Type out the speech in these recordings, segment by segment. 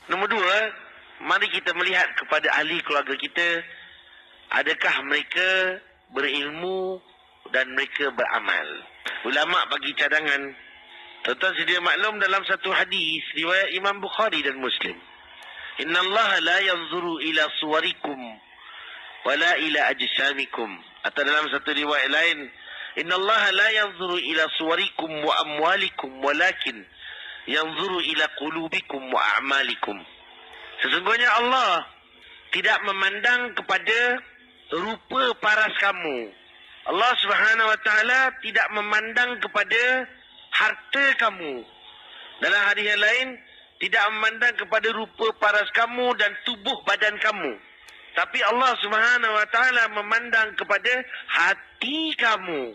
Nombor dua, mari kita melihat kepada ahli keluarga kita. Adakah mereka berilmu dan mereka beramal? Ulama bagi cadangan. Tuan-tuan sedia maklum dalam satu hadis riwayat Imam Bukhari dan Muslim. Inna Allah la yanzuru ila suwarikum wala ila ajsamikum. Atau dalam satu riwayat lain, Inna Allah la yanzuru ila suwarikum wa amwalikum walakin yanzuru ila qulubikum wa a'malikum. Sesungguhnya Allah tidak memandang kepada rupa paras kamu. Allah Subhanahu wa taala tidak memandang kepada harta kamu. Dalam hadis yang lain, tidak memandang kepada rupa paras kamu dan tubuh badan kamu. Tapi Allah Subhanahu wa taala memandang kepada hati kamu.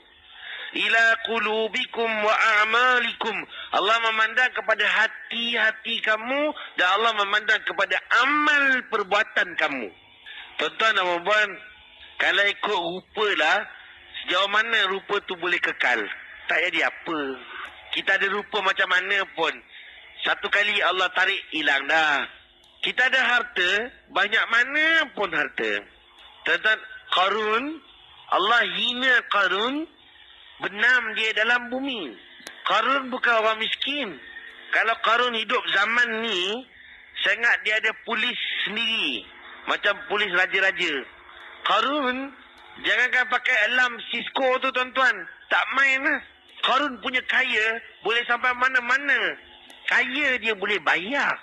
Ila qulubikum wa a'malikum. Allah memandang kepada hati-hati kamu dan Allah memandang kepada amal perbuatan kamu. Tuan-tuan dan puan, kalau ikut rupa lah, sejauh mana rupa tu boleh kekal? Tak jadi apa. Kita ada rupa macam mana pun, satu kali Allah tarik, hilang dah. Kita ada harta, banyak mana pun harta. Tuan-tuan, Qarun, Allah hina Qarun, benam dia dalam bumi. Qarun bukan orang miskin. Kalau Qarun hidup zaman ni, saya ingat dia ada polis sendiri. Macam polis raja-raja. Qarun, jangankan pakai alarm Cisco tu tuan-tuan. Tak main lah. Qarun punya kaya, boleh sampai mana-mana. Kaya dia boleh bayar.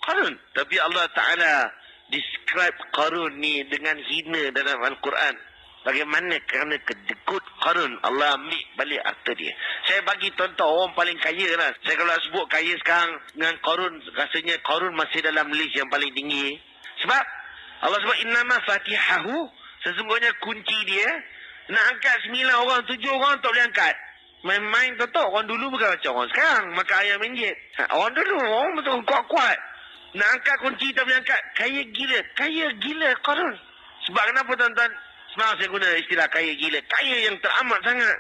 Qarun. Tapi Allah Ta'ala describe Qarun ni dengan hina dalam Al-Quran. Bagaimana kerana kedekut Qarun, Allah ambil balik harta dia. Saya bagi contoh orang paling kaya lah. Saya kalau sebut kaya sekarang dengan Qarun, rasanya Qarun masih dalam list yang paling tinggi. Sebab Allah sebut innama fatihahu, sesungguhnya kunci dia, nak angkat 9 orang, 7 orang tak boleh angkat. Main-main tu, orang dulu bukan macam orang sekarang makan ayam menjit. Orang dulu orang betul kuat-kuat. Nak angkat kunci tak boleh angkat. Kaya gila. Kaya gila Qarun. Sebab kenapa tuan-tuan? Semalam saya guna istilah kaya gila. Kaya yang teramat sangat.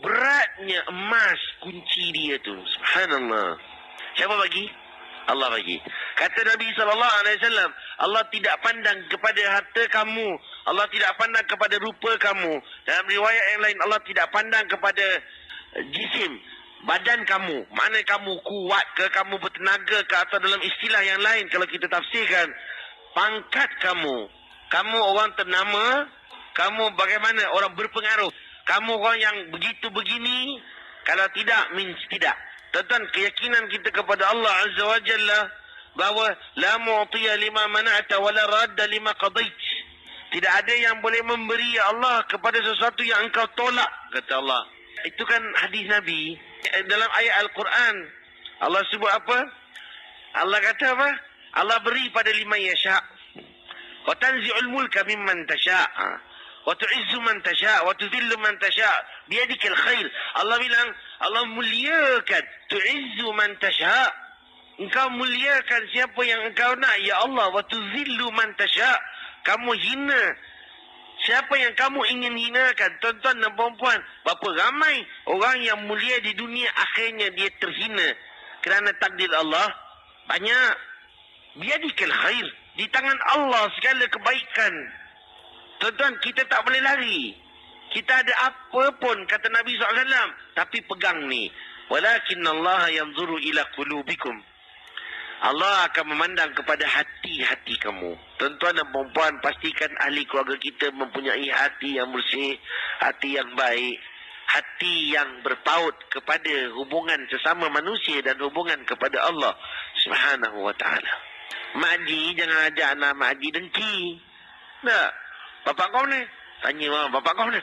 Beratnya emas kunci dia tu. Subhanallah. Siapa bagi? Allah bagi. Kata Nabi SAW, Allah tidak pandang kepada harta kamu. Allah tidak pandang kepada rupa kamu. Dalam riwayat yang lain, Allah tidak pandang kepada jisim, badan kamu. Mana kamu kuat ke, kamu bertenaga ke, atau dalam istilah yang lain kalau kita tafsirkan, pangkat kamu. Kamu orang ternama, kamu bagaimana orang berpengaruh. Kamu orang yang begitu begini, kalau tidak, means tidak. Tuan-tuan, keyakinan kita kepada Allah Azza wa Jalla bahawa la mu'tiya lima mana'ta wa la radda lima qadait. Tidak ada yang boleh memberi Allah kepada sesuatu yang engkau tolak, kata Allah. Itu kan hadis Nabi. Dalam ayat Al-Quran, Allah sebut apa? Allah kata apa? Allah beri pada liman yasha'. Wa tanzi'ul mulka mimman tasha'. Wa tu'izzu man tasha' wa tudhillu man tasha' biyadikal khair. Allah bilang, Allah muliakan. Tu'izzu man tasha'. Engkau muliakan siapa yang engkau nak, ya Allah. Wa tudhillu man tasha'. Kamu hina siapa yang kamu ingin hinakan. Tuan-tuan dan puan-puan, berapa ramai orang yang mulia di dunia, akhirnya dia terhina kerana takdir Allah. Banyak. Biyadikal khair. Di tangan Allah segala kebaikan. Tuan-tuan, kita tak boleh lari. Kita ada apa pun, kata Nabi SAW, tapi pegang ni. Walakinnallaha yanzuru ila qulubikum. Allah akan memandang kepada hati-hati kamu. Tuan-tuan dan perempuan, pastikan ahli keluarga kita mempunyai hati yang bersih, hati yang baik, hati yang berpaut kepada hubungan sesama manusia dan hubungan kepada Allah Subhanahu wa ta'ala. Mak Haji, jangan ajak anak Mak Haji dengki. Tak? Bapak kau ni? Tanya bapak kau ni.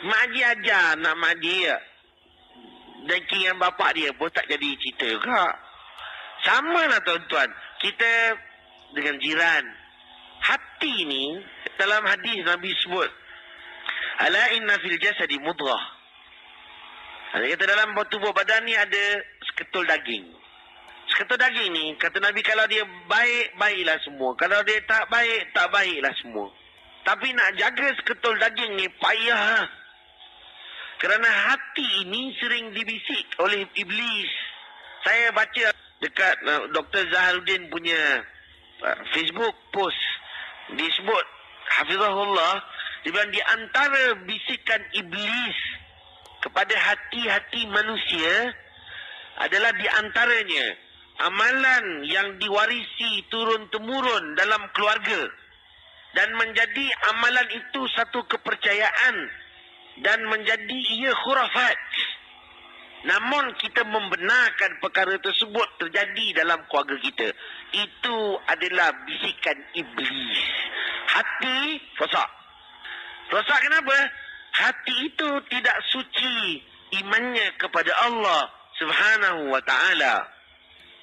Mak Haji ajar anak Mak Haji ya. Dengki dengan bapak dia pun tak jadi cerita juga. Sama lah tuan-tuan. Kita dengan jiran. Hati ni, dalam hadis Nabi sebut, ala inna fil jasadi mudrah. Kata dalam tubuh badan ni ada seketul daging. Seketul daging ni, kata Nabi, kalau dia baik, baiklah semua. Kalau dia tak baik, tak baiklah semua. Tapi nak jaga seketul daging ni payah. Kerana hati ini sering dibisik oleh iblis. Saya baca dekat Dr. Zaharuddin punya Facebook post. Disebut hafizahullah, dia bilang di antara bisikan iblis kepada hati-hati manusia adalah di antaranya amalan yang diwarisi turun-temurun dalam keluarga dan menjadi amalan itu satu kepercayaan dan menjadi ia khurafat. Namun kita membenarkan perkara tersebut terjadi dalam keluarga kita. Itu adalah bisikan iblis. Hati rosak. Rosak kenapa? Hati itu tidak suci imannya kepada Allah Subhanahu wa ta'ala.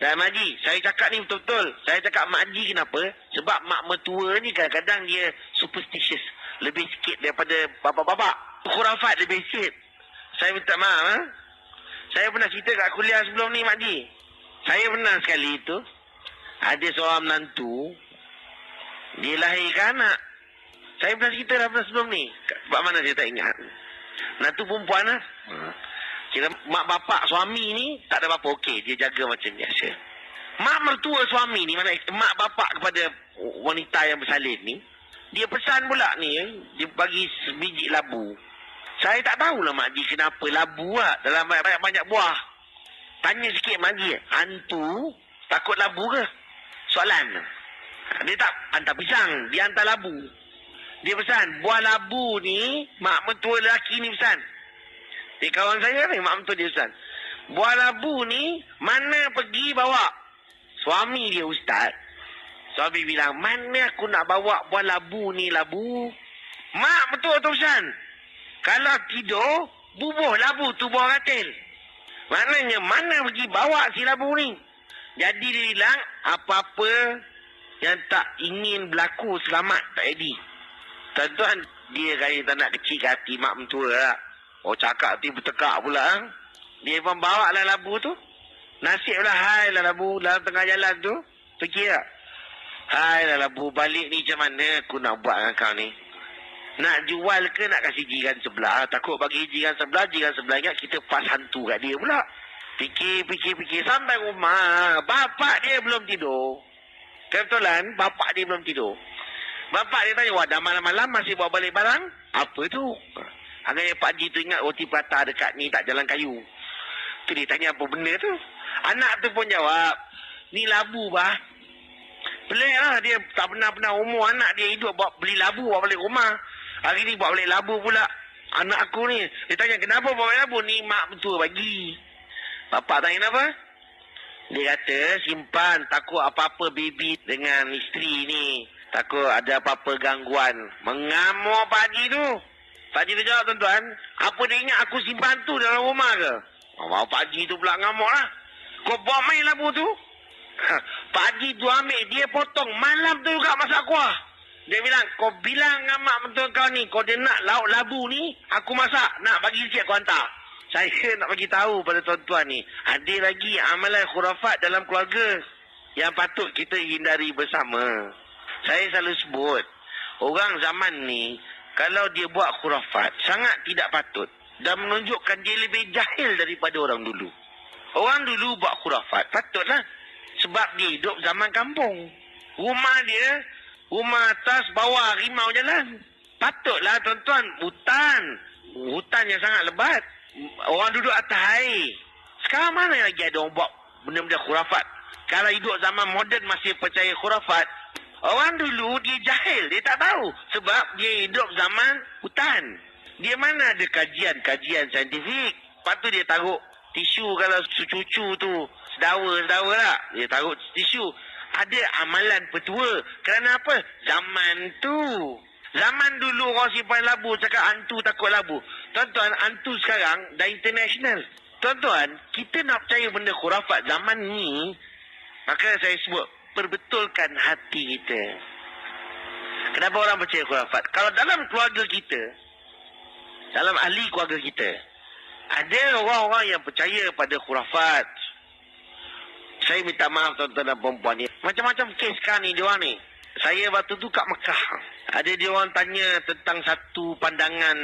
Dan Mak Haji, saya cakap ni betul-betul. Saya cakap Mak Haji kenapa? Sebab mak mertua ni kadang-kadang dia superstitious. Lebih sikit daripada bapak-bapak. Khurafat lebih sikit. Saya minta maaf. Saya pernah cerita kat kuliah sebelum ni Mak Haji. Saya pernah sekali itu. Ada seorang menantu. Dia lahirkan anak. Saya pernah cerita dah pernah sebelum ni. Sebab mana saya tak ingat. Menantu perempuan lah. Kira mak bapak suami ni tak ada apa-apa. Okey, dia jaga macam biasa. Mak mertua suami ni, mana mak bapak kepada wanita yang bersalin ni, dia pesan pula ni, dia bagi sebiji labu. Saya tak tahulah Mak Haji kenapa labu lah dalam banyak buah. Tanya sikit Mak Haji, hantu takut labu ke? Soalan. Dia tak hantar pisang, dia hantar labu. Dia pesan, buah labu ni, mak mertua lelaki ni pesan. Dia kawan saya ni, mak mertua dia pesan. Buah labu ni, mana pergi bawa? Suami dia ustaz. Suami bilang, mana aku nak bawa buah labu ni labu? Mak mertua tu pesan. Kalau tidur, bubuh labu tu bawah katil. Maknanya, mana pergi bawa si labu ni? Jadi dia bilang, apa-apa yang tak ingin berlaku selamat tak jadi. Tuan-tuan, dia kaya tak nak kecil ke hati mak mentua lah. Oh, cakap hati bertekak pula. Dia pun bawa lah labu tu. Nasib lah, hai lah labu dalam tengah jalan tu. Fikir tak? Hai lah labu, balik ni macam mana aku nak buat dengan kau ni? Nak jual ke nak kasih jiran sebelah? Takut bagi jiran sebelah ingat kita pas hantu kat dia pula. Fikir. Sampai rumah, bapak dia belum tidur. Kebetulan, bapak dia belum tidur. Bapak dia tanya, wah dah malam-malam masih bawa balik barang? Apa tu? Agaknya Pak Haji tu ingat roti prata dekat ni tak jalan kayu. Tu dia tanya apa benda tu? Anak tu pun jawab, ni labu bah. Pelik lah, dia tak pernah umur anak dia hidup beli labu bawa balik rumah. Hari ni bawa balik labu pula. Anak aku ni, dia tanya kenapa bawa balik labu? Ni mak mentua bagi. Bapak tanya kenapa? Dia kata simpan, takut apa-apa baby dengan isteri ni. Takut ada apa-apa gangguan. Mengamuk Pak Haji tu. Pak Haji tu jawab tuan-tuan, apa dia ingat aku simpan tu dalam rumah ke? Pak Haji tu pula ngamuk lah. Kau bawa main labu tu? Pak Haji tu ambil, dia potong. Malam tu juga masak kuah. Dia bilang, kau bilang dengan mak mentua kau ni, kau dia nak lauk labu ni, aku masak. Nak bagi sikit kau hantar. Saya nak bagi tahu pada tuan-tuan ni, ada lagi amalan khurafat dalam keluarga yang patut kita hindari bersama. Saya selalu sebut, orang zaman ni, kalau dia buat khurafat, sangat tidak patut. Dan menunjukkan dia lebih jahil daripada orang dulu. Orang dulu buat khurafat, patutlah. Sebab dia hidup zaman kampung. Rumah dia, rumah atas, bawah, rimau jalan. Patutlah tuan-tuan, hutan yang sangat lebat. Orang duduk atas air. Sekarang mana lagi ada orang buat benda-benda khurafat? Kalau hidup zaman moden masih percaya khurafat, orang dulu dia jahil, dia tak tahu. Sebab dia hidup zaman hutan. Dia mana ada kajian saintifik. Lepas tu dia taruh tisu kalau cucu tu sedawa lah. Dia taruh tisu. Ada amalan petua. Kerana apa? Zaman tu. Zaman dulu orang simpan labu cakap hantu takut labu. Tuan-tuan, hantu sekarang dah international. Tuan-tuan, kita nak percaya benda khurafat zaman ni, maka saya sebut, perbetulkan hati kita. Kenapa orang percaya khurafat? Kalau dalam keluarga kita, dalam ahli keluarga kita, ada orang-orang yang percaya pada khurafat. Saya minta maaf tuan-tuan dan perempuan ni. Macam-macam kes sekarang ni, diorang ni. Saya waktu tu kat Mekah. Ada diorang tanya tentang satu pandangan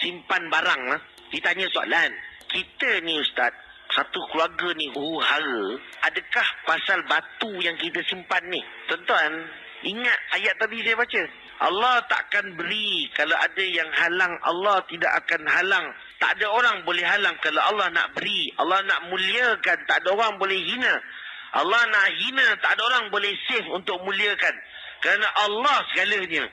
simpan barang lah. Dia tanya soalan. Kita ni ustaz, satu keluarga ni huru-hara, adakah pasal batu yang kita simpan ni? Tuan-tuan, ingat ayat tadi saya baca. Allah takkan beri kalau ada yang halang. Allah tidak akan halang. Tak ada orang boleh halang kalau Allah nak beri. Allah nak muliakan, tak ada orang boleh hina. Allah nak hina, tak ada orang boleh save untuk muliakan. Kerana Allah segalanya.